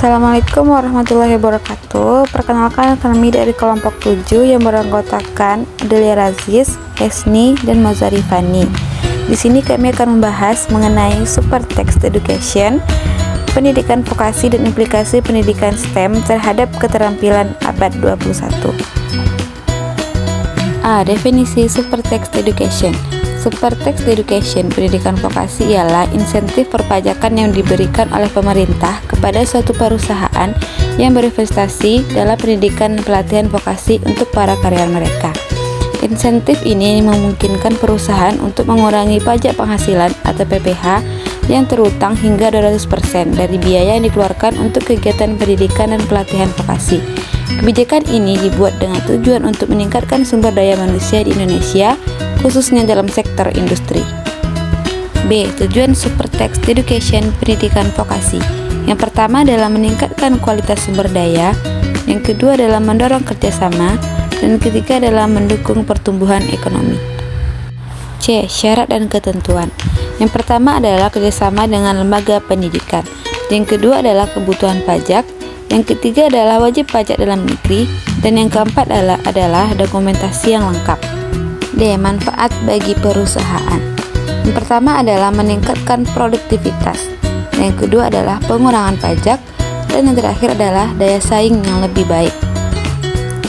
Assalamualaikum warahmatullahi wabarakatuh. Perkenalkan, kami dari kelompok 7 yang beranggotakan Adelia Razis, Esni, dan Mozari Fani. Di sini kami akan membahas mengenai Super Text Education, pendidikan vokasi dan implikasi pendidikan STEM terhadap keterampilan abad 21. Definisi Super Text Education. Super Text Education pendidikan vokasi ialah insentif perpajakan yang diberikan oleh pemerintah kepada suatu perusahaan yang berinvestasi dalam pendidikan dan pelatihan vokasi untuk para karyawan mereka. Insentif ini memungkinkan perusahaan untuk mengurangi pajak penghasilan atau PPh yang terutang hingga 200% dari biaya yang dikeluarkan untuk kegiatan pendidikan dan pelatihan vokasi. Kebijakan ini dibuat dengan tujuan untuk meningkatkan sumber daya manusia di Indonesia, khususnya dalam sektor industri. B. Tujuan Super Text Education pendidikan vokasi. Yang pertama adalah meningkatkan kualitas sumber daya, yang kedua adalah mendorong kerjasama, dan ketiga adalah mendukung pertumbuhan ekonomi. C. Syarat dan ketentuan. Yang pertama adalah kerjasama dengan lembaga pendidikan, yang kedua adalah kebutuhan pajak, yang ketiga adalah wajib pajak dalam negeri, dan yang keempat adalah dokumentasi yang lengkap. D. Manfaat bagi perusahaan. Yang pertama adalah meningkatkan produktivitas, yang kedua adalah pengurangan pajak, dan yang terakhir adalah daya saing yang lebih baik.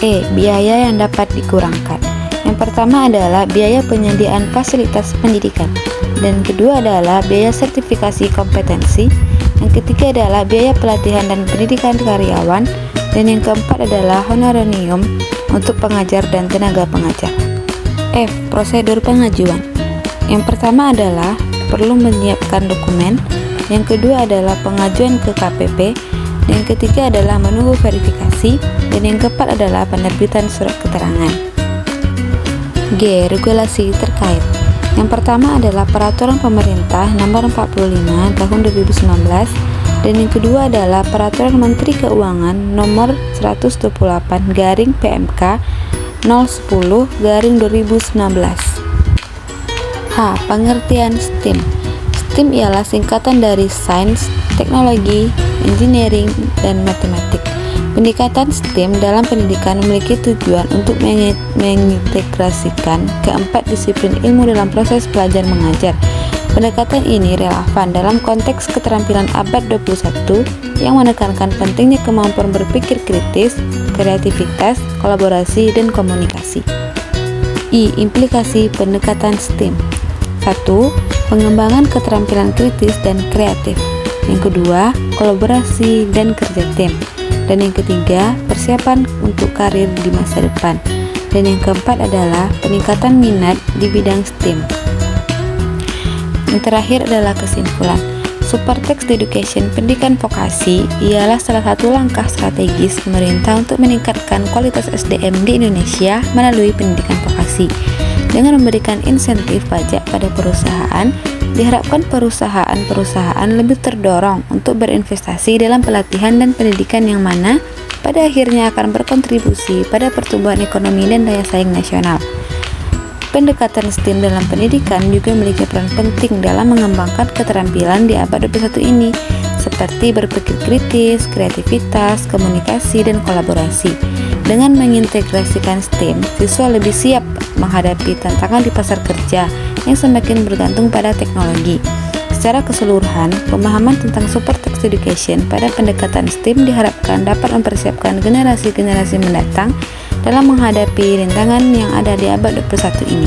E. Biaya yang dapat dikurangkan. Yang pertama adalah biaya penyediaan fasilitas pendidikan, dan kedua adalah biaya sertifikasi kompetensi, yang ketiga adalah biaya pelatihan dan pendidikan karyawan, dan yang keempat adalah honorarium untuk pengajar dan tenaga pengajar. F. Prosedur pengajuan. Yang pertama adalah perlu menyiapkan dokumen, yang kedua adalah pengajuan ke KPP, yang ketiga adalah menunggu verifikasi, dan yang keempat adalah penerbitan surat keterangan. G. Regulasi terkait. Yang pertama adalah Peraturan Pemerintah Nomor 45 Tahun 2019, dan yang kedua adalah Peraturan Menteri Keuangan Nomor 128/PMK 010/2019. H. Pengertian STEM. STEM ialah singkatan dari Sains, Teknologi, Engineering, dan Matematik. Pendekatan STEM dalam pendidikan memiliki tujuan untuk mengintegrasikan keempat disiplin ilmu dalam proses belajar mengajar. Pendekatan ini relevan dalam konteks keterampilan abad 21 yang menekankan pentingnya kemampuan berpikir kritis, kreativitas, kolaborasi, dan komunikasi. I. Implikasi pendekatan STEM. 1. Pengembangan keterampilan kritis dan kreatif. Yang kedua, kolaborasi dan kerja tim. Dan yang ketiga, persiapan untuk karir di masa depan. Dan yang keempat adalah peningkatan minat di bidang STEM. Yang terakhir adalah kesimpulan. Super Text Education pendidikan vokasi ialah salah satu langkah strategis pemerintah untuk meningkatkan kualitas SDM di Indonesia melalui pendidikan vokasi. Dengan memberikan insentif pajak pada perusahaan, diharapkan perusahaan-perusahaan lebih terdorong untuk berinvestasi dalam pelatihan dan pendidikan yang mana pada akhirnya akan berkontribusi pada pertumbuhan ekonomi dan daya saing nasional. Pendekatan STEM dalam pendidikan juga memiliki peran penting dalam mengembangkan keterampilan di abad 21 ini, seperti berpikir kritis, kreativitas, komunikasi, dan kolaborasi. Dengan mengintegrasikan STEM, siswa lebih siap menghadapi tantangan di pasar kerja yang semakin bergantung pada teknologi. Secara keseluruhan, pemahaman tentang Super Text Education pada pendekatan STEM diharapkan dapat mempersiapkan generasi-generasi mendatang dalam menghadapi rintangan yang ada di abad 21 ini.